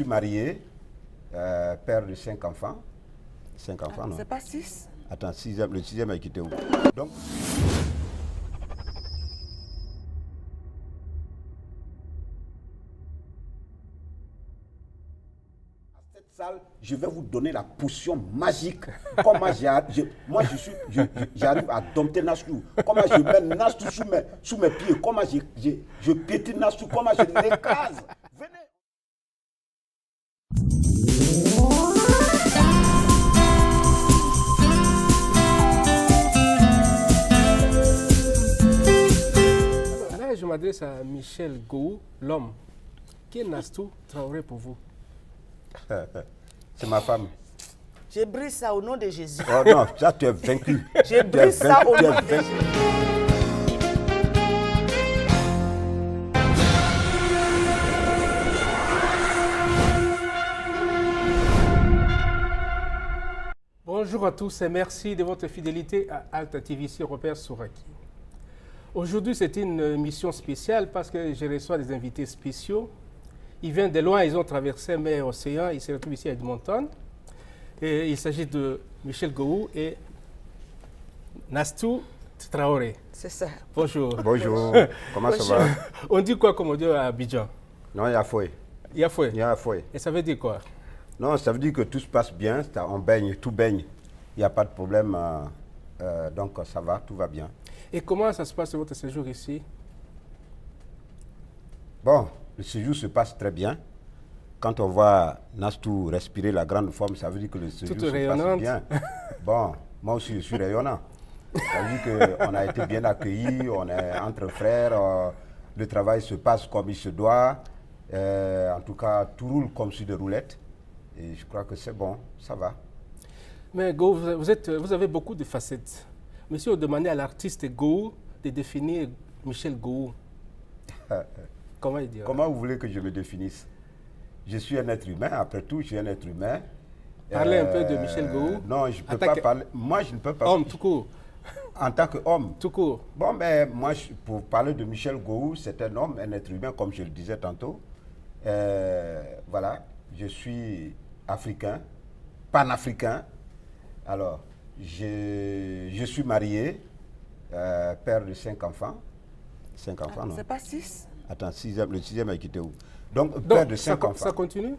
marié, père de 5 enfants. 5 enfants, non? C'est pas 6? Attends, le sixième a quitté où? Donc, à cette salle, je vais vous donner la potion magique. Comment j'arrive à dompter Nastou. Comment je mets Nastou sous mes pieds. Comment je piétine Nastou. Comment je l'écrase. Venez. Là, je m'adresse à Michel Gou, l'homme. Qui est Nastou Traoré pour vous? C'est ma femme. Je brise ça au nom de Jésus. Oh non, ça tu es vaincu. Je brise ça au nom de Jésus. Bonjour à tous et merci de votre fidélité à Alta TV, ici Robert Souraki. Aujourd'hui, c'est une émission spéciale parce que je reçois des invités spéciaux. Ils viennent de loin, ils ont traversé mer et océan, ils se retrouvent ici à Edmonton. Et il s'agit de Michel Gou et Nastou Traoré. C'est ça. Bonjour. Bonjour. Comment ça va? On dit quoi comme on dit à Abidjan? Non, il y a fouet. Il y a fouet. Il y a fouet. Et ça veut dire quoi? Non, ça veut dire que tout se passe bien, on baigne, tout baigne. Il n'y a pas de problème, donc ça va, tout va bien. Et comment ça se passe votre séjour ici? Bon, le séjour se passe très bien. Quand on voit Nastou respirer la grande forme, ça veut dire que le séjour Toute se rayonnante. passe bien. Bon, moi aussi je suis rayonnant. Ça veut dire qu'on a été bien accueillis, on est entre frères, le travail se passe comme il se doit. En tout cas, tout roule comme sur des roulettes. Et je crois que c'est bon, ça va. Mais Gou, vous avez beaucoup de facettes. Mais si on demandait à l'artiste Gou de définir Michel Gou, comment il dirait? Comment vous voulez que je me définisse? Je suis un être humain, après tout, je suis un être humain. Parlez un peu de Michel Gou. Non, je ne peux pas parler. Moi, je ne peux pas. Homme, tout court. En tant qu'homme. Tout court. Bon, ben, moi, pour parler de Michel Gou, c'est un homme, un être humain, comme je le disais tantôt. Voilà, je suis africain, panafricain. Alors, je suis marié, père de 5 enfants. 5 enfants, non? C'est pas 6? Attends, le sixième a quitté où? Donc, père de 5 enfants. Ça continue?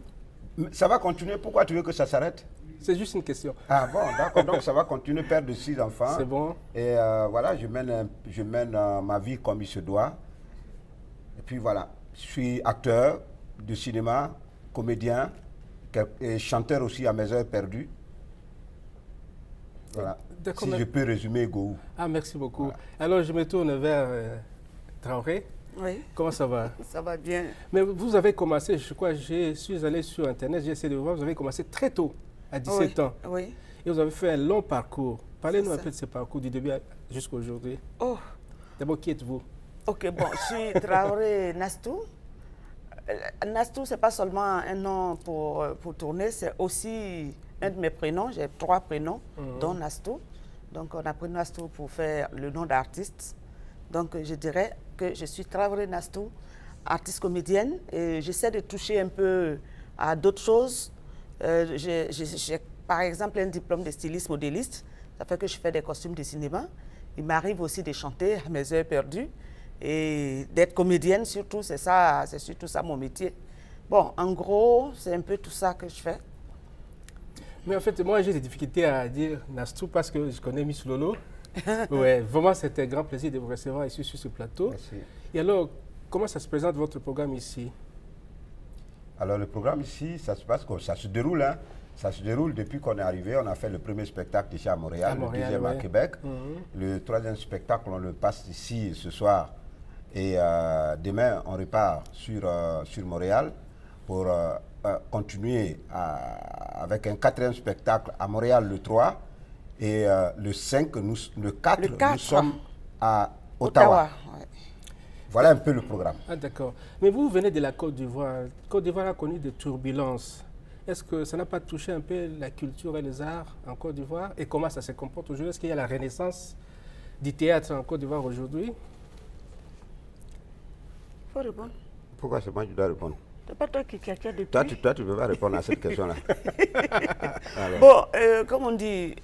Ça va continuer? Pourquoi tu veux que ça s'arrête? C'est juste une question. Ah bon, d'accord. Donc, ça va continuer, père de 6 enfants. C'est bon. Et voilà, je mène ma vie comme il se doit. Et puis voilà, je suis acteur de cinéma, comédien, et chanteur aussi à mes heures perdues. Voilà. Si je peux résumer Gou. Ah, merci beaucoup. Voilà. Alors, je me tourne vers Traoré. Oui. Comment ça va? Ça va bien. Mais vous avez commencé, je crois, je suis allé sur Internet, j'ai essayé de voir, vous avez commencé très tôt, à 17 ans. Oui. Et vous avez fait un long parcours. Parlez-nous un ça. peu de ce parcours, du début jusqu'à aujourd'hui. Oh, D'abord, qui êtes-vous? ok, bon, je suis Traoré Nastou. Nastou, ce n'est pas seulement un nom pour tourner, c'est aussi un de mes prénoms. J'ai 3 prénoms, dont Nastou. Donc, on a pris Nastou pour faire le nom d'artiste. Donc, je dirais que je suis Traoré Nastou, artiste comédienne. Et j'essaie de toucher un peu à d'autres choses. J'ai, par exemple, un diplôme de styliste modéliste. Ça fait que je fais des costumes de cinéma. Il m'arrive aussi de chanter à mes heures perdues. Et d'être comédienne, surtout, c'est surtout ça mon métier. Bon, en gros, c'est un peu tout ça que je fais. Mais en fait, moi, j'ai des difficultés à dire Nastou parce que je connais Miss Lolo. Ouais, vraiment, c'était un grand plaisir de vous recevoir ici sur ce plateau. Merci. Et alors, comment ça se présente votre programme ici? Alors, le programme ici, ça se passe comme ça se déroule. Hein. Ça se déroule depuis qu'on est arrivé. On a fait le premier spectacle ici à Montréal, le deuxième à Québec. Le 3e spectacle, on le passe ici ce soir. Et demain, on repart sur Montréal pour continuer avec un 4e spectacle à Montréal le 3. Et le 5, le 4, nous sommes à Ottawa. Ouais. Voilà un peu le programme. Ah, d'accord. Mais vous venez de la Côte d'Ivoire. Côte d'Ivoire a connu des turbulences. Est-ce que ça n'a pas touché un peu la culture et les arts en Côte d'Ivoire? Et comment ça se comporte aujourd'hui? Est-ce qu'il y a la renaissance du théâtre en Côte d'Ivoire aujourd'hui? Il faut répondre. Pourquoi c'est moi qui dois répondre? C'est pas toi qui depuis. Toi, tu ne peux pas répondre à cette question-là. Bon, comme on dit,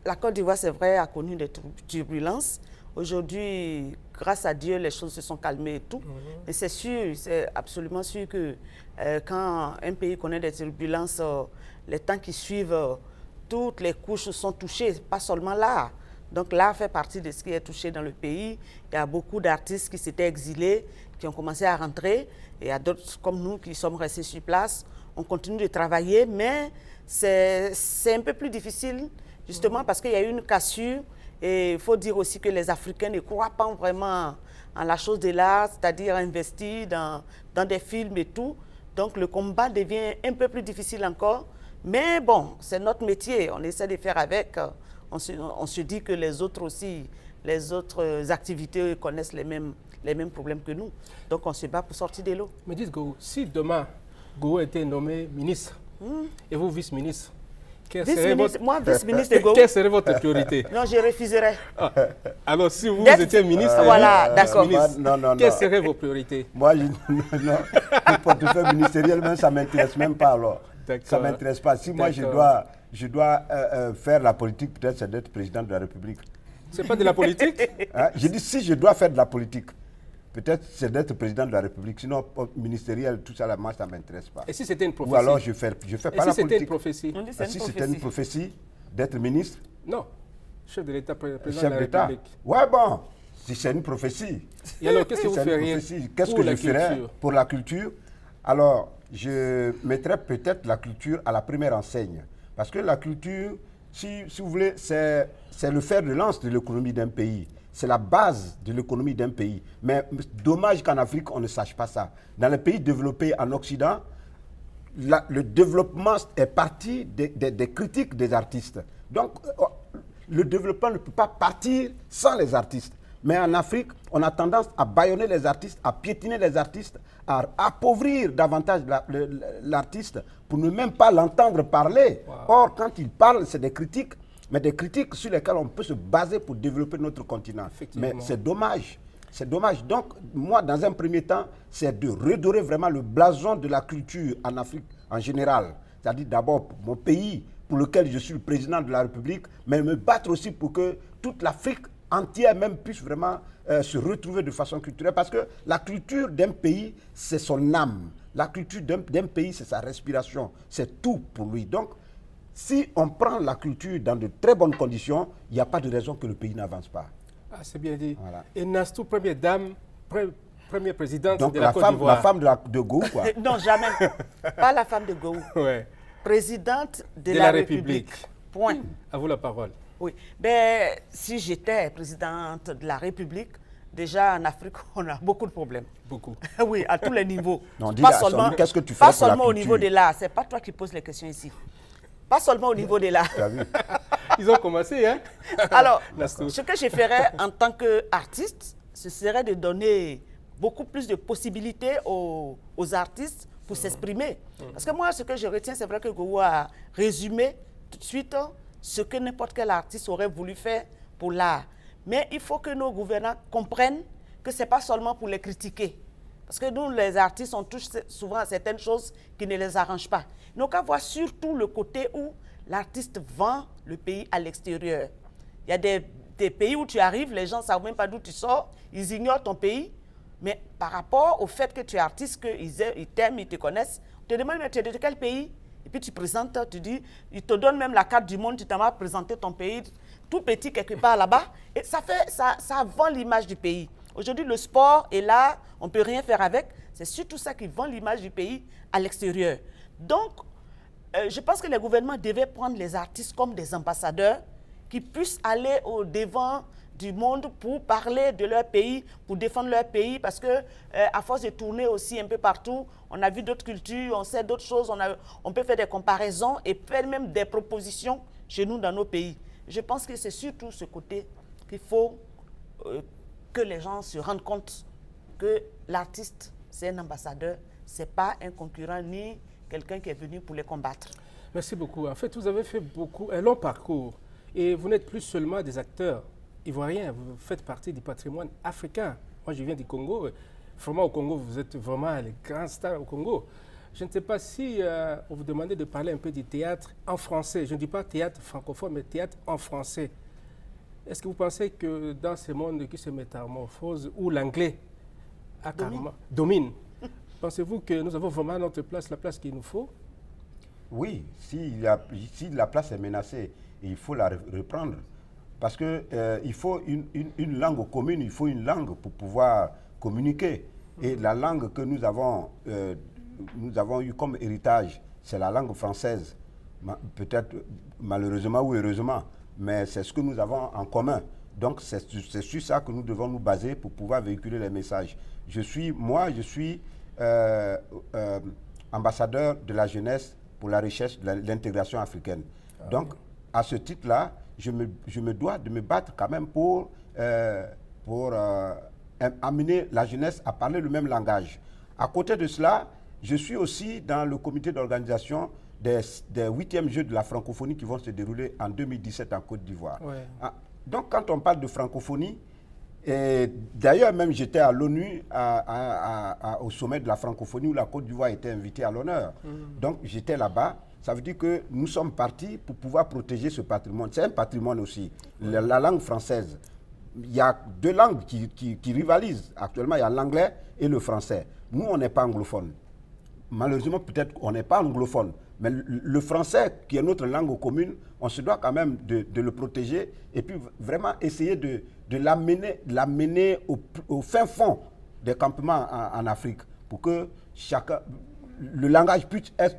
la Côte d'Ivoire, c'est vrai, a connu des turbulences. Aujourd'hui, grâce à Dieu, les choses se sont calmées et tout. Mais c'est sûr, c'est absolument sûr que quand un pays connaît des turbulences, les temps qui suivent, toutes les couches sont touchées, pas seulement l'art. Donc l'art fait partie de ce qui est touché dans le pays. Il y a beaucoup d'artistes qui s'étaient exilés, qui ont commencé à rentrer. Et il y a d'autres comme nous qui sommes restés sur place. On continue de travailler, mais c'est un peu plus difficile, justement parce qu'il y a eu une cassure. Et il faut dire aussi que les Africains ne croient pas vraiment en la chose de l'art, c'est-à-dire investir dans des films et tout. Donc le combat devient un peu plus difficile encore. Mais bon, c'est notre métier, on essaie de faire avec. On se dit que les autres aussi, les autres activités connaissent les mêmes problèmes que nous. Donc on se bat pour sortir de l'eau. Mais dites Gowou, si demain Gowou était nommé ministre et vous vice-ministre, moi, vice-ministre de Gowou. Quelle serait votre priorité? Non, je refuserais. Alors, si vous étiez ministre, voilà, d'accord. Quelles seraient vos priorités? Moi, le portefeuille ministériel, même, ça ne m'intéresse même pas alors. Ça ne m'intéresse pas. Si moi, je dois faire la politique, peut-être c'est d'être président de la République. C'est pas de la politique? Hein? Je dis si je dois faire de la politique, peut-être c'est d'être président de la République. Sinon, ministériel, tout ça, là, moi, ça ne m'intéresse pas. Et si c'était une prophétie? Ou alors, je fais pas la politique. Et si c'était une prophétie? Si c'était une prophétie d'être ministre? Non. Chef de l'État, président chef de la d'État. République. Ouais, bon. Si c'est une prophétie. Et alors, qu'est-ce que vous feriez Qu'est-ce que je ferais pour la culture? Alors, je mettrais peut-être la culture à la première enseigne. Parce que la culture, si vous voulez, c'est le fer de lance de l'économie d'un pays. C'est la base de l'économie d'un pays. Mais dommage qu'en Afrique, on ne sache pas ça. Dans les pays développés en Occident, le développement est parti des critiques des artistes. Donc, le développement ne peut pas partir sans les artistes. Mais en Afrique, on a tendance à bâillonner les artistes, à piétiner les artistes, à appauvrir davantage l'artiste pour ne même pas l'entendre parler. Wow. Or, quand il parle, c'est des critiques, mais des critiques sur lesquelles on peut se baser pour développer notre continent. Mais c'est dommage. C'est dommage. Donc, moi, dans un premier temps, c'est de redorer vraiment le blason de la culture en Afrique en général. C'est-à-dire d'abord mon pays, pour lequel je suis le président de la République, mais me battre aussi pour que toute l'Afrique entière même puisse vraiment se retrouver de façon culturelle. Parce que la culture d'un pays, c'est son âme. La culture d'un pays, c'est sa respiration. C'est tout pour lui. Donc, si on prend la culture dans de très bonnes conditions, il n'y a pas de raison que le pays n'avance pas. Ah, c'est bien dit. Voilà. Et Nastou, première dame, première présidente donc de la Côte d'Ivoire. La femme de Gowou, quoi. Non, jamais. Pas la femme de Gowou. Ouais. Présidente de la République. Point. À vous la parole. Oui. Ben, si j'étais présidente de la République, déjà en Afrique, on a beaucoup de problèmes. Beaucoup. Oui, à tous les niveaux. Non, pas seulement, qu'est-ce que tu fais pas seulement au niveau de l'art. C'est pas toi qui poses les questions ici. Pas seulement au niveau de l'art. Ils ont commencé, hein? Alors, ce que je ferais en tant qu'artiste, ce serait de donner beaucoup plus de possibilités aux artistes pour s'exprimer. Parce que moi, ce que je retiens, c'est vrai que Gowou a résumé tout de suite ce que n'importe quel artiste aurait voulu faire pour l'art. Mais il faut que nos gouvernants comprennent que ce n'est pas seulement pour les critiquer. Parce que nous, les artistes, on touche souvent à certaines choses qui ne les arrangent pas. Donc, à voir surtout le côté où l'artiste vend le pays à l'extérieur. Il y a des pays où tu arrives, les gens ne savent même pas d'où tu sors, ils ignorent ton pays. Mais par rapport au fait que tu es artiste, qu'ils t'aiment, ils te connaissent, on te demande, mais tu es de quel pays? Et puis tu présentes, tu dis, ils te donnent même la carte du monde, tu t'en vas présenter ton pays, tout petit quelque part là-bas. Et ça vend l'image du pays. Aujourd'hui, le sport est là, on ne peut rien faire avec. C'est surtout ça qui vend l'image du pays à l'extérieur. Donc, je pense que les gouvernements devaient prendre les artistes comme des ambassadeurs qui puissent aller au-devant du monde pour parler de leur pays, pour défendre leur pays, parce que à force de tourner aussi un peu partout, on a vu d'autres cultures, on sait d'autres choses, on peut faire des comparaisons et faire même des propositions chez nous dans nos pays. Je pense que c'est surtout ce côté qu'il faut que les gens se rendent compte que l'artiste, c'est un ambassadeur, ce n'est pas un concurrent ni quelqu'un qui est venu pour les combattre. Merci beaucoup. En fait, vous avez fait un long parcours et vous n'êtes plus seulement des acteurs ivoiriens, vous faites partie du patrimoine africain. Moi, je viens du Congo. Vraiment, au Congo, vous êtes vraiment les grands stars au Congo. Je ne sais pas si on vous demandait de parler un peu du théâtre en français. Je ne dis pas théâtre francophone, mais théâtre en français. Est-ce que vous pensez que dans ce monde qui se métamorphose, où l'anglais a domine, pensez-vous que nous avons vraiment notre place, la place qu'il nous faut? Oui, si la place est menacée, il faut la reprendre. Parce qu'il faut une langue commune, il faut une langue pour pouvoir communiquer. Et la langue que nous avons eu comme héritage, c'est la langue française. Peut-être malheureusement ou heureusement, mais c'est ce que nous avons en commun. Donc c'est sur ça que nous devons nous baser pour pouvoir véhiculer les messages. Je suis ambassadeur de la jeunesse pour la recherche de l'intégration africaine. Donc à ce titre-là, je me dois de me battre quand même pour amener la jeunesse à parler le même langage. À côté de cela, je suis aussi dans le comité d'organisation des 8e Jeux de la francophonie qui vont se dérouler en 2017 en Côte d'Ivoire. Ouais. Donc quand on parle de francophonie, d'ailleurs même j'étais à l'ONU au sommet de la francophonie où la Côte d'Ivoire était invitée à l'honneur. Donc j'étais là-bas. Ça veut dire que nous sommes partis pour pouvoir protéger ce patrimoine. C'est un patrimoine aussi, la langue française. Il y a deux langues qui rivalisent actuellement, il y a l'anglais et le français. Nous, on n'est pas anglophone. Malheureusement, peut-être qu'on n'est pas anglophone. Mais le français, qui est notre langue commune, on se doit quand même de le protéger et puis vraiment essayer de l'amener au fin fond des campements en Afrique pour que le langage puisse être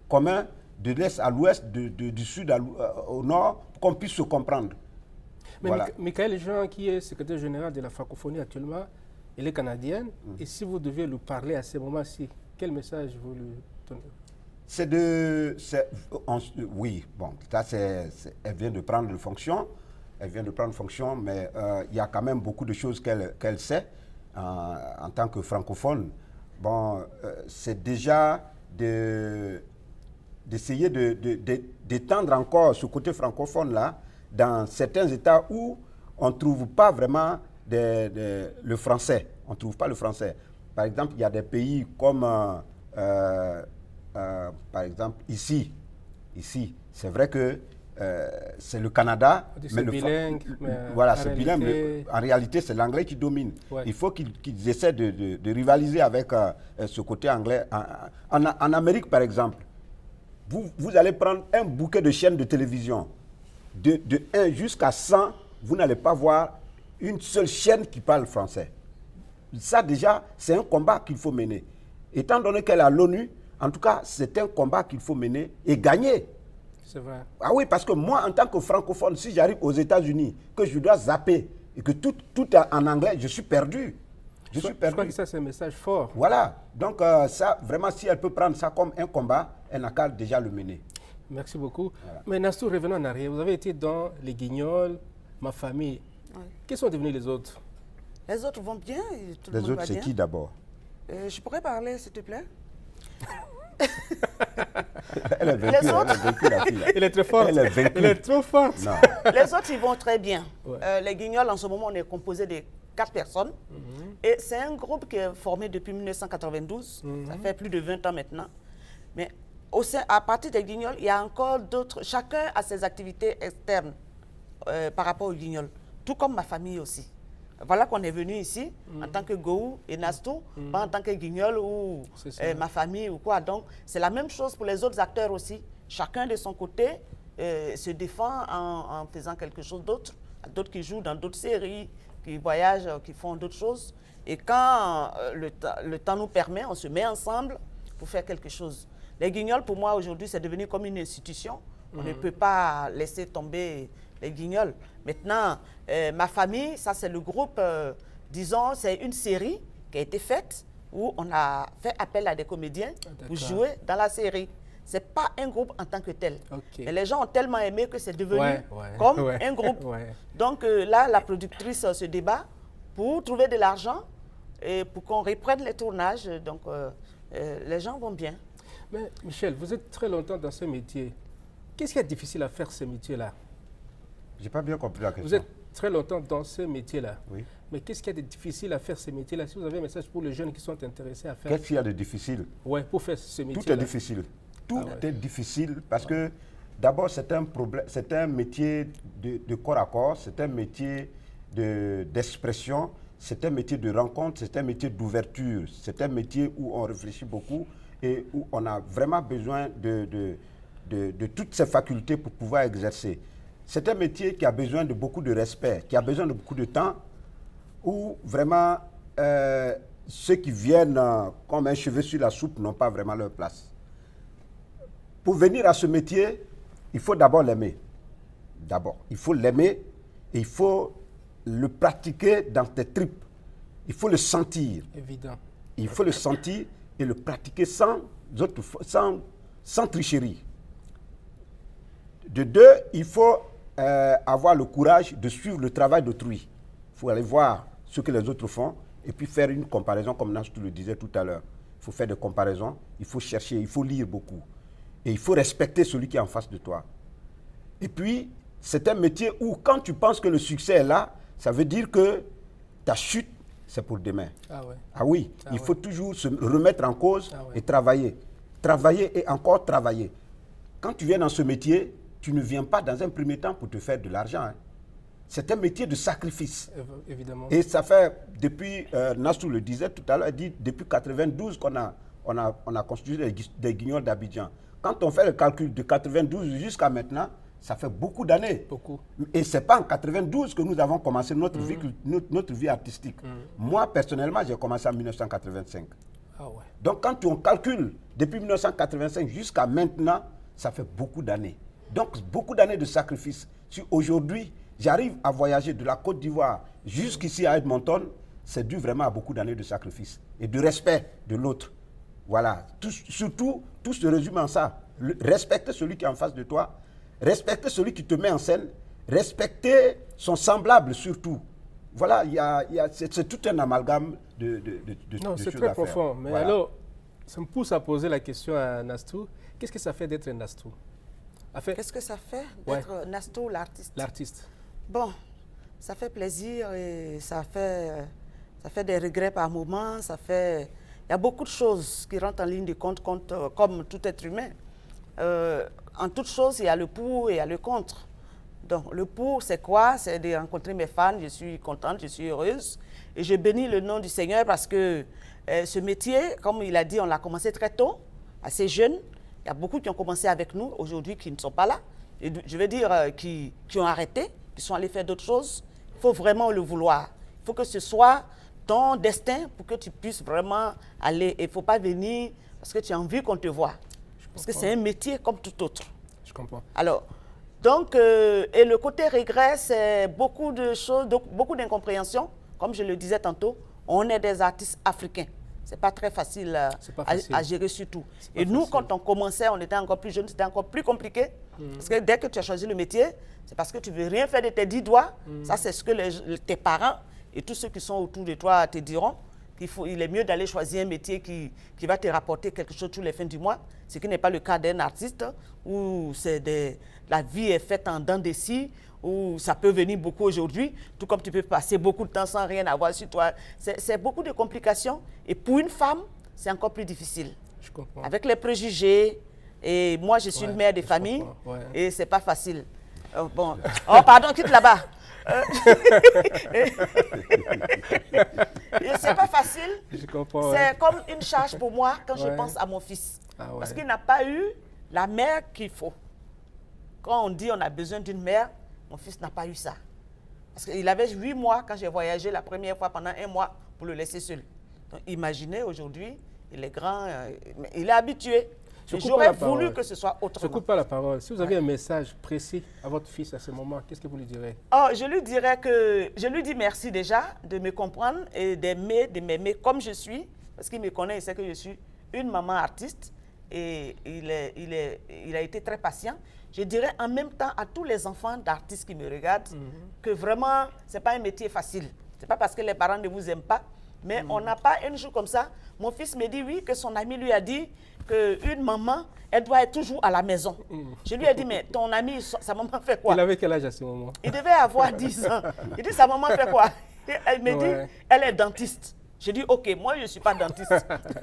commun de l'est à l'ouest, du sud au nord, pour qu'on puisse se comprendre. Mais voilà. Michael Jean, qui est secrétaire général de la francophonie actuellement, elle est canadienne. Et si vous deviez lui parler à ce moment-ci, quel message vous lui donnez? Oui, bon, ça elle vient de prendre fonction. Elle vient de prendre fonction, mais il y a quand même beaucoup de choses qu'elle sait en tant que francophone. C'est déjà d'essayer d'étendre encore ce côté francophone-là dans certains États où on ne trouve pas vraiment le français. On ne trouve pas le français. Par exemple, il y a des pays comme, par exemple, ici, c'est vrai que c'est le Canada. C'est bilingue. Voilà, c'est bilingue, mais en réalité, c'est l'anglais qui domine. Ouais. Il faut qu'ils essaient de rivaliser avec ce côté anglais. En Amérique, par exemple, vous allez prendre un bouquet de chaînes de télévision. De 1 jusqu'à 100, vous n'allez pas voir une seule chaîne qui parle français. Ça, déjà, c'est un combat qu'il faut mener. Étant donné qu'elle est à l'ONU, en tout cas, c'est un combat qu'il faut mener et gagner. C'est vrai. Ah oui, parce que moi, en tant que francophone, si j'arrive aux États-Unis, que je dois zapper et que tout est en anglais, je suis perdu. Je crois que ça, c'est un message fort. Voilà. Donc, ça, vraiment, si elle peut prendre ça comme un combat, elle n'a qu'à déjà le mener. Merci beaucoup. Voilà. Mais Nastou, revenons en arrière. Vous avez été dans les Guignols, ma famille. Oui. Quels sont devenus les autres? Les autres vont bien. Les autres, c'est qui d'abord? Je pourrais parler, s'il te plaît? Elle est vaincue, la fille. Elle est très forte. Elle est vaincue. Elle est trop forte. Non. Les autres, ils vont très bien. Ouais. Les Guignols, en ce moment, on est composé de 4 personnes. Et c'est un groupe qui est formé depuis 1992. Ça fait plus de 20 ans maintenant. Mais à partir des Guignols, il y a encore d'autres. Chacun a ses activités externes par rapport aux Guignols. Tout comme ma famille aussi. Voilà qu'on est venu ici en tant que Gou et Nastou, pas en tant que Guignol ou ma famille ou quoi. Donc, c'est la même chose pour les autres acteurs aussi. Chacun de son côté se défend en faisant quelque chose d'autre. D'autres qui jouent dans d'autres séries, qui voyagent, qui font d'autres choses. Et quand le temps nous permet, on se met ensemble pour faire quelque chose. Les Guignols, pour moi, aujourd'hui, c'est devenu comme une institution. On ne peut pas laisser tomber les Guignols. Maintenant, ma famille, ça c'est le groupe, disons, c'est une série qui a été faite où on a fait appel à des comédiens pour jouer dans la série. Ce n'est pas un groupe en tant que tel. Okay. Mais les gens ont tellement aimé que c'est devenu comme un groupe. Donc là, la productrice se débat pour trouver de l'argent et pour qu'on reprenne les tournages. Donc les gens vont bien. Mais Michel, vous êtes très longtemps dans ce métier. Qu'est-ce qui est difficile à faire ce métier-là? Je n'ai pas bien compris la question. très longtemps dans ce métier-là. Oui. Mais qu'est-ce qu'il y a de difficile à faire ce métier-là? Si vous avez un message pour les jeunes qui sont intéressés à faire... Qu'est-ce qu'il y a de difficile? Oui, pour faire ce métier-là. Tout est difficile. Tout est difficile parce que d'abord, c'est un problème, c'est un métier de corps à corps, c'est un métier d'expression, c'est un métier de rencontre, c'est un métier d'ouverture, c'est un métier où on réfléchit beaucoup et où on a vraiment besoin de toutes ces facultés pour pouvoir exercer. C'est un métier qui a besoin de beaucoup de respect, qui a besoin de beaucoup de temps, où vraiment ceux qui viennent comme un cheveu sur la soupe n'ont pas vraiment leur place. Pour venir à ce métier, il faut d'abord l'aimer. D'abord, il faut l'aimer et il faut le pratiquer dans tes tripes. Il faut le sentir. Évident. Il faut le sentir et le pratiquer sans tricherie. De deux, il faut avoir le courage de suivre le travail d'autrui. Il faut aller voir ce que les autres font et puis faire une comparaison, comme Nastou le disait tout à l'heure. Il faut faire des comparaisons, il faut chercher, il faut lire beaucoup. Et il faut respecter celui qui est en face de toi. Et puis, c'est un métier où quand tu penses que le succès est là, ça veut dire que ta chute, c'est pour demain. Ah ouais. Ah oui, il faut toujours se remettre en cause et travailler. Travailler et encore travailler. Quand tu viens dans ce métier, tu ne viens pas dans un premier temps pour te faire de l'argent. Hein. C'est un métier de sacrifice. Évidemment. Et ça fait, depuis, Nastou le disait tout à l'heure, il dit, depuis 92 qu'on a constitué des guignols d'Abidjan. Quand on fait le calcul de 92 jusqu'à maintenant, ça fait beaucoup d'années. Beaucoup. Et ce n'est pas en 92 que nous avons commencé notre vie artistique. Moi, personnellement, j'ai commencé en 1985. Ah ouais. Donc, quand on calcule depuis 1985 jusqu'à maintenant, ça fait beaucoup d'années. Donc, beaucoup d'années de sacrifice. Si aujourd'hui, j'arrive à voyager de la Côte d'Ivoire jusqu'ici à Edmonton, c'est dû vraiment à beaucoup d'années de sacrifice et de respect de l'autre. Voilà. Surtout, tout se résume en ça. Respecter celui qui est en face de toi, respecter celui qui te met en scène, respecter son semblable surtout. Voilà, c'est tout un amalgame de non, choses c'est très à profond. faire. Mais Voilà. alors, ça me pousse à poser la question à Nastou. Qu'est-ce que ça fait d'être un Nastou? Qu'est-ce que ça fait d'être Nastou, l'artiste? L'artiste. Bon, ça fait plaisir et ça fait des regrets par moments. Il y a beaucoup de choses qui rentrent en ligne de compte comme tout être humain. En toute chose, il y a le pour et il y a le contre. Donc, le pour, c'est quoi? C'est de rencontrer mes fans. Je suis contente, je suis heureuse. Et je bénis le nom du Seigneur parce que ce métier, comme il a dit, on l'a commencé très tôt, assez jeune. Il y a beaucoup qui ont commencé avec nous aujourd'hui qui ne sont pas là. Et je veux dire, qui ont arrêté, qui sont allés faire d'autres choses. Il faut vraiment le vouloir. Il faut que ce soit ton destin pour que tu puisses vraiment aller. Il ne faut pas venir parce que tu as envie qu'on te voie. Parce que c'est un métier comme tout autre. Je comprends. Alors, donc, et le côté regret, c'est beaucoup de choses, beaucoup d'incompréhension. Comme je le disais tantôt, on est des artistes africains. Ce n'est pas très facile, à gérer surtout. Et nous, quand on commençait, on était encore plus jeunes, c'était encore plus compliqué. Parce que dès que tu as choisi le métier, c'est parce que tu ne veux rien faire de tes 10 doigts. Ça, c'est ce que tes parents et tous ceux qui sont autour de toi te diront. Il est mieux d'aller choisir un métier qui va te rapporter quelque chose tous les fins du mois, ce qui n'est pas le cas d'un artiste où la vie est faite en dents de scie, où ça peut venir beaucoup aujourd'hui, tout comme tu peux passer beaucoup de temps sans rien avoir sur toi. C'est beaucoup de complications. Et pour une femme, c'est encore plus difficile. Je comprends. Avec les préjugés. Et moi, je suis une mère de famille et c'est pas facile. Bon. Oh, pardon, quitte là-bas. C'est pas facile. Je comprends. C'est comme une charge pour moi quand je pense à mon fils. Parce qu'il n'a pas eu la mère qu'il faut. Quand on dit on a besoin d'une mère, mon fils n'a pas eu ça. Parce qu'il avait 8 mois quand j'ai voyagé la première fois pendant 1 mois pour le laisser seul. Donc imaginez aujourd'hui, il est grand, il est habitué. J'aurais voulu que ce soit autrement. Je ne coupe pas la parole. Si vous avez un message précis à votre fils à ce moment, qu'est-ce que vous lui direz? Je lui dis merci déjà de me comprendre et de m'aimer comme je suis. Parce qu'il me connaît, il sait que je suis une maman artiste. Et il a été très patient. Je dirais en même temps à tous les enfants d'artistes qui me regardent que vraiment, ce n'est pas un métier facile. Ce n'est pas parce que les parents ne vous aiment pas Mais on n'a pas un jour comme ça. Mon fils me dit oui, que son ami lui a dit qu'une maman, elle doit être toujours à la maison. Je lui ai dit, mais ton ami, sa maman fait quoi? Il avait quel âge à ce moment? Il devait avoir 10 ans. Il dit, sa maman fait quoi? Elle me dit, elle est dentiste. Je dis, ok, moi je ne suis pas dentiste.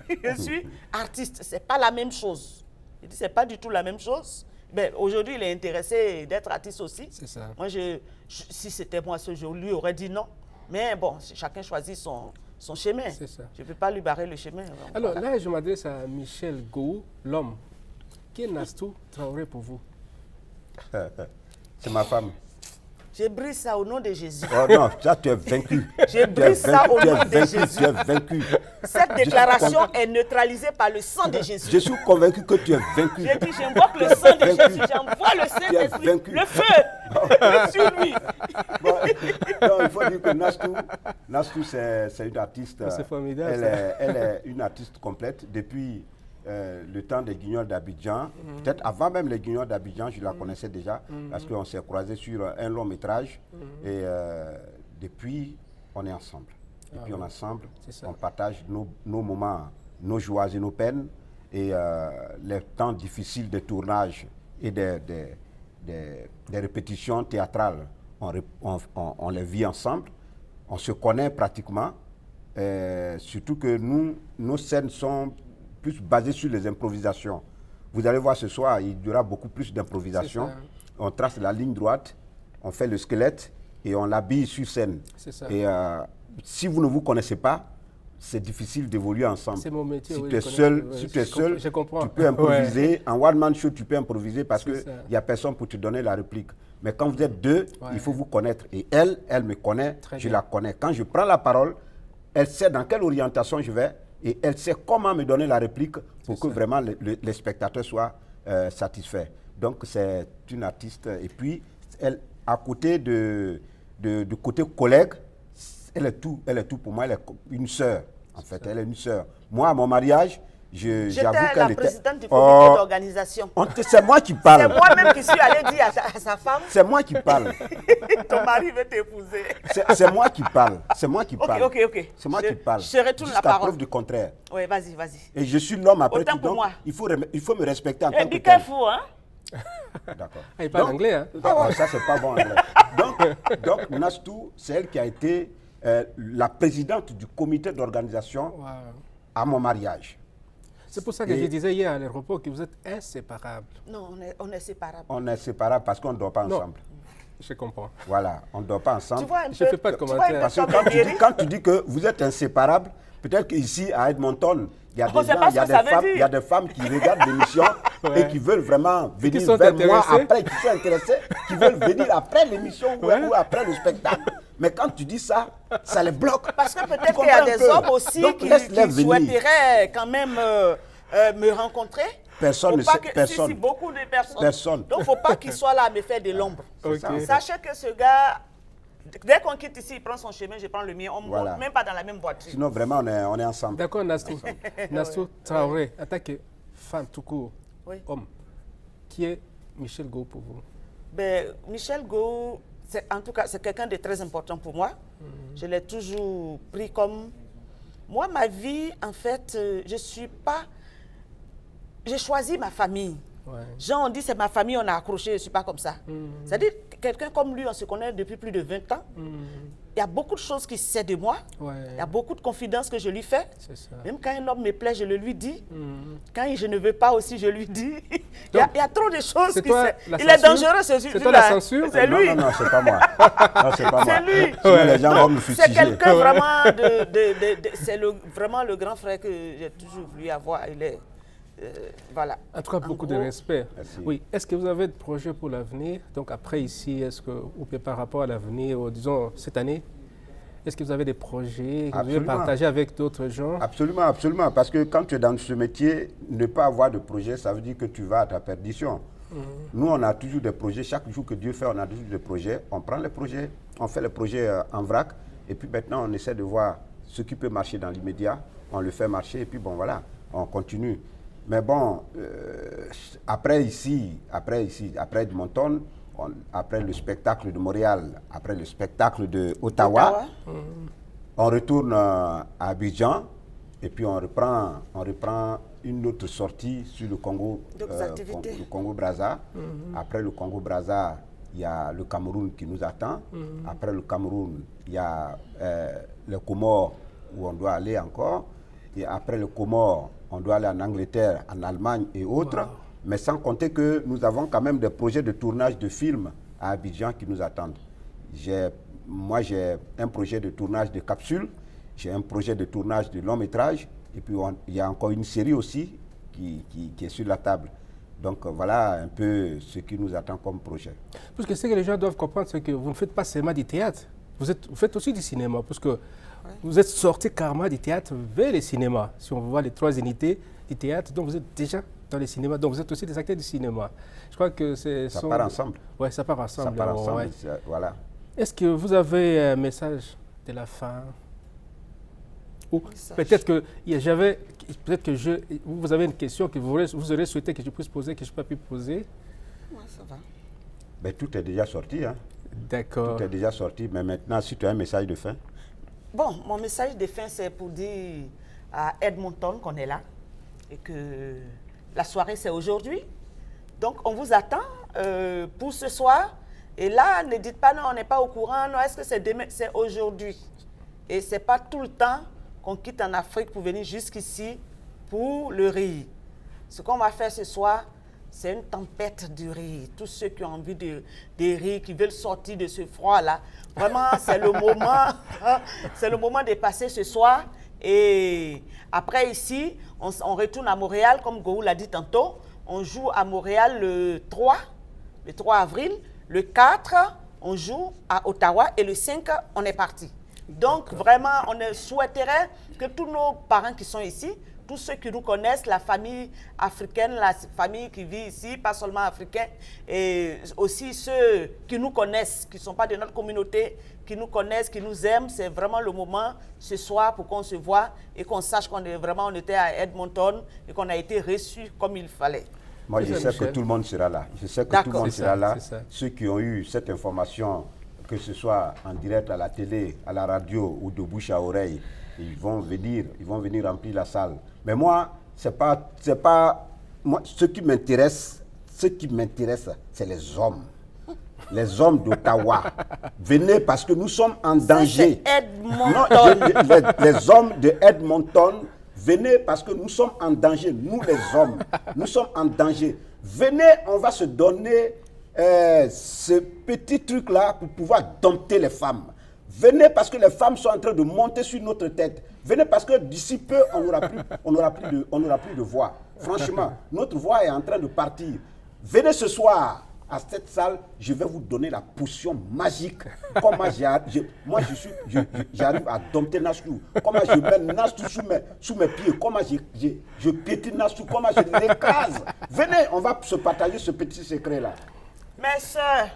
Je suis artiste. Ce n'est pas la même chose. Il dit, ce n'est pas du tout la même chose. Ben, aujourd'hui, il est intéressé d'être artiste aussi. C'est ça. Moi, si c'était moi, je lui aurais dit non. Mais bon, chacun choisit son chemin. C'est ça. Je ne peux pas lui barrer le chemin. Donc, alors là, je m'adresse à Michel Gou, l'homme. Qui est Nastou Traoré pour vous? C'est ma femme. Je brise ça au nom de Jésus. Oh non, ça tu es vaincu. Je brise ça au nom de Jésus. Tu es vaincu. Cette déclaration est neutralisée par le sang de Jésus. Je suis convaincu que tu es vaincu. J'ai dit, j'invoque le sang de Jésus. J'envoie le Saint-Esprit. Le feu sur lui. Bon, non, il faut dire que Nastou c'est une artiste. C'est formidable. Elle est une artiste complète depuis le temps des Guignols d'Abidjan. Peut-être avant même les Guignols d'Abidjan, je la connaissais déjà parce qu'on s'est croisés sur un long métrage. Et depuis, on est ensemble. Depuis, on est ensemble. On partage nos moments, nos joies et nos peines. Et les temps difficiles de tournage et des répétitions théâtrales, on les vit ensemble. On se connaît pratiquement. Surtout que nos scènes sont plus basées sur les improvisations. Vous allez voir ce soir, il y aura beaucoup plus d'improvisation. On trace la ligne droite, on fait le squelette et on l'habille sur scène. Et si vous ne vous connaissez pas, c'est difficile d'évoluer ensemble. C'est mon métier. Si tu es seul, tu peux improviser. En one-man show, tu peux improviser parce qu'il n'y a personne pour te donner la réplique. Mais quand vous êtes deux, il faut vous connaître. Et elle me connaît, je la connais. Quand je prends la parole, elle sait dans quelle orientation je vais et elle sait comment me donner la réplique pour que vraiment les spectateurs soient satisfaits. Donc c'est une artiste. Et puis, elle, à côté de côté collègue, elle est tout pour moi. Elle est une sœur, en fait. Elle est une sœur. Moi, à mon mariage, j'avoue qu'elle était... J'étais la présidente du comité d'organisation. C'est moi qui parle. C'est moi-même qui suis allée dire à sa femme. C'est moi qui parle. Ton mari veut t'épouser. C'est moi qui parle. C'est moi qui parle. Ok. C'est moi qui parle. Je retourne la parole. Jusqu'à preuve du contraire. Oui, vas-y. Et je suis l'homme après tout. Donc, il faut me respecter en tant que tel. Be careful, hein? D'accord. Il parle anglais, hein? Ça, c'est pas bon anglais. Donc Nastou, c'est elle qui a été la présidente du comité d'organisation à mon mariage. C'est pour ça que je disais hier à l'aéroport que vous êtes inséparables. Non, on est séparables. On est séparables parce qu'on ne dort pas ensemble. Je comprends. Voilà, on ne dort pas ensemble. Tu vois un peu, je ne fais pas de commentaires. Parce que quand tu dis que vous êtes inséparables, peut-être qu'ici à Edmonton, il y a des gens, il y a des femmes qui regardent l'émission et qui veulent vraiment venir vers moi après, qui sont intéressées, qui veulent venir après l'émission ou après le spectacle. Mais quand tu dis ça, ça les bloque. Parce que peut-être qu'il y a des hommes aussi qui souhaiteraient quand même me rencontrer. Personne ne sait. Personne. Si, beaucoup de personnes. Personne. Donc, il ne faut pas qu'il soit là à me faire de l'ombre. Okay. Sachez que ce gars, dès qu'on quitte ici, il prend son chemin, je prends le mien. On ne monte même pas dans la même voiture. Sinon, vraiment, on est ensemble. D'accord, Nastou. Nastou Traoré, en tant que femme tout court, homme, qui est Michel Gou pour vous? Michel Gou, en tout cas, c'est quelqu'un de très important pour moi. Je l'ai toujours pris comme... Moi, ma vie, en fait, je ne suis pas... J'ai choisi ma famille. Genre, on dit c'est ma famille, on a accroché, je ne suis pas comme ça. C'est-à-dire, quelqu'un comme lui, on se connaît depuis plus de 20 ans. Il y a beaucoup de choses qu'il sait de moi. Il y a beaucoup de confidences que je lui fais. Même quand un homme me plaît, je le lui dis. Quand je ne veux pas aussi, je lui dis. Il y a trop de choses qu'il sait. Il est dangereux, c'est toi la censure? C'est lui. Non, c'est pas moi. C'est lui. Les gens vont me fustiger. C'est quelqu'un vraiment c'est vraiment le grand frère que j'ai toujours voulu avoir. Il est... voilà. En tout cas, beaucoup de respect. Merci. Oui. Est-ce que vous avez des projets pour l'avenir? Donc après ici, est-ce que, ou par rapport à l'avenir, disons cette année, est-ce que vous avez des projets que vous voulez partager avec d'autres gens? Absolument, absolument. Parce que quand tu es dans ce métier, ne pas avoir de projet, ça veut dire que tu vas à ta perdition. Nous, on a toujours des projets. Chaque jour que Dieu fait, on a toujours des projets. On prend les projets, on fait les projets en vrac. Et puis maintenant, on essaie de voir ce qui peut marcher dans l'immédiat. On le fait marcher et puis bon, voilà, on continue. Mais bon, après Edmonton, après le spectacle de Montréal, après le spectacle de Ottawa, On retourne à Abidjan et puis on reprend une autre sortie sur le Congo, le Congo-Brazza. Après le Congo-Brazza, il y a le Cameroun qui nous attend. Après le Cameroun, il y a les Comores où on doit aller encore. Et après le Comores, on doit aller en Angleterre, en Allemagne et autres. Wow. Mais sans compter que nous avons quand même des projets de tournage de films à Abidjan qui nous attendent. Moi, j'ai un projet de tournage de capsules. J'ai un projet de tournage de long métrage. Et puis, il y a encore une série aussi qui est sur la table. Donc, voilà un peu ce qui nous attend comme projet. Parce que ce que les gens doivent comprendre, c'est que vous ne faites pas seulement du théâtre. Vous faites aussi du cinéma. Parce que vous êtes sorti carrément du théâtre vers le cinéma. Si on voit les 3 unités du théâtre, donc vous êtes déjà dans le cinéma. Donc, vous êtes aussi des acteurs du cinéma. Je crois que c'est... Ça part ensemble. Oui, ça part ensemble. Ça part ensemble, voilà. Est-ce que vous avez un message de la fin? Ou peut-être que vous avez une question que vous aurez souhaité que je puisse poser, que je n'ai pas pu poser. Oui, ça va. Ben, tout est déjà sorti. Hein. D'accord. Tout est déjà sorti, mais maintenant, si tu as un message de fin. Bon, mon message de fin, c'est pour dire à Edmonton qu'on est là et que la soirée, c'est aujourd'hui. Donc, on vous attend pour ce soir. Et là, ne dites pas non, on n'est pas au courant. Non, est-ce que c'est demain? C'est aujourd'hui. Et ce n'est pas tout le temps qu'on quitte en Afrique pour venir jusqu'ici pour le riz. Ce qu'on va faire ce soir, c'est une tempête de riz. Tous ceux qui ont envie de riz, qui veulent sortir de ce froid-là, vraiment, c'est le moment de passer ce soir. Et après, ici, on retourne à Montréal, comme Gohou l'a dit tantôt. On joue à Montréal le 3 avril. Le 4, on joue à Ottawa. Et le 5, on est parti. Donc, vraiment, on souhaiterait que tous nos parents qui sont ici, tous ceux qui nous connaissent, la famille africaine, la famille qui vit ici, pas seulement africaine, et aussi ceux qui nous connaissent, qui ne sont pas de notre communauté, qui nous connaissent, qui nous aiment, c'est vraiment le moment ce soir pour qu'on se voit et qu'on sache qu'on était à Edmonton et qu'on a été reçus comme il fallait. Moi, je sais que tout le monde sera là. Je sais que tout le monde sera là. Ceux qui ont eu cette information, que ce soit en direct à la télé, à la radio ou de bouche à oreille, ils vont venir remplir la salle. Mais moi, moi, ce qui m'intéresse, c'est les hommes. Les hommes d'Ottawa. Venez parce que nous sommes en danger. C'est Edmonton. Non, les hommes de Edmonton, venez parce que nous sommes en danger. Nous, les hommes, nous sommes en danger. Venez, on va se donner ce petit truc-là pour pouvoir dompter les femmes. Venez parce que les femmes sont en train de monter sur notre tête. Venez parce que d'ici peu, on n'aura plus de voix. Franchement, notre voix est en train de partir. Venez ce soir à cette salle, je vais vous donner la potion magique. Comment j'arrive à dompter Nastou. Comment je mets Nastou sous mes pieds. Comment je piétine Nastou. Comment je l'écrase. Venez, on va se partager ce petit secret-là. Mais sœur,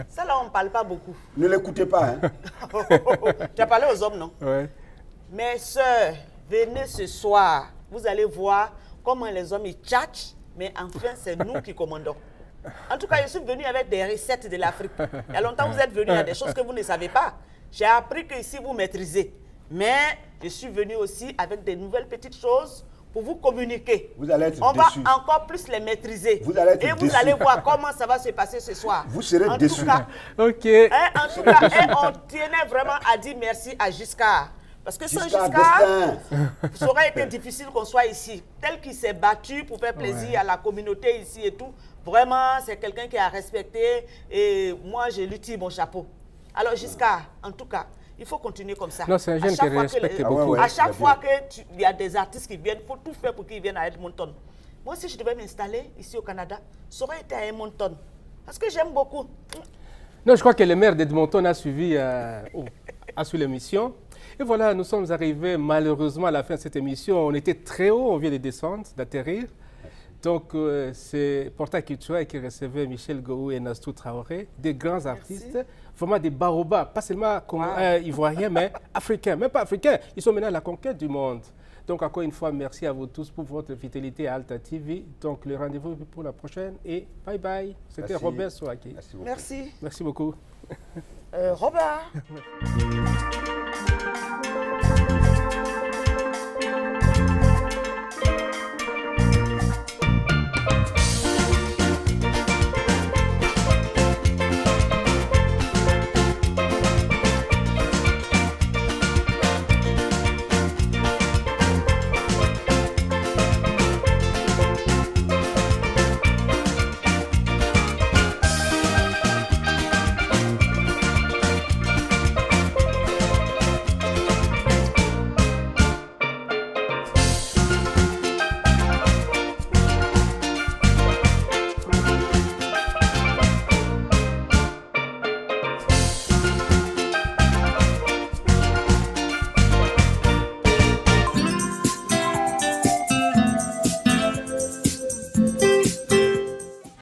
ça là, on ne parle pas beaucoup. Ne l'écoutez pas, hein. Tu as parlé aux hommes, non? Oui. Mais sœur, venez ce soir. Vous allez voir comment les hommes ils tchatchent, mais enfin, c'est nous qui commandons. En tout cas, je suis venu avec des recettes de l'Afrique. Il y a longtemps, vous êtes venu, il y a des choses que vous ne savez pas. J'ai appris que ici, vous maîtrisez. Mais je suis venu aussi avec des nouvelles petites choses pour vous communiquer. Vous allez être On déçus. va encore plus les maîtriser. Vous allez être et vous déçus. allez voir comment ça va se passer ce soir. Vous serez déçus. Ok. En tout cas, on tenait vraiment à dire merci à Giscard. Parce que sans Giscard, ça aurait été difficile qu'on soit ici. Tel qu'il s'est battu pour faire plaisir à la communauté ici et tout. Vraiment, c'est quelqu'un qui a respecté. Et moi, je lui tire mon chapeau. Alors Giscard, en tout cas, il faut continuer comme ça. Non, c'est un jeune qui respecte beaucoup. À chaque fois qu'il y a des artistes qui viennent, il faut tout faire pour qu'ils viennent à Edmonton. Moi, si je devais m'installer ici au Canada, ça aurait été à Edmonton. Parce que j'aime beaucoup. Non, je crois que le maire d'Edmonton a suivi l'émission. Et voilà, nous sommes arrivés malheureusement à la fin de cette émission. On était très haut, on vient de descendre, d'atterrir. Donc, c'est Portail Culturel qui recevait Michel Gohou et Nastou Traoré, des grands artistes, vraiment des baobabs, pas seulement ivoiriens, mais africains, même pas africains. Ils sont maintenant à la conquête du monde. Donc, encore une fois, merci à vous tous pour votre fidélité à Alta TV. Donc, le rendez-vous pour la prochaine et bye bye. C'était Robert Souraki. Merci. Merci beaucoup. Robert.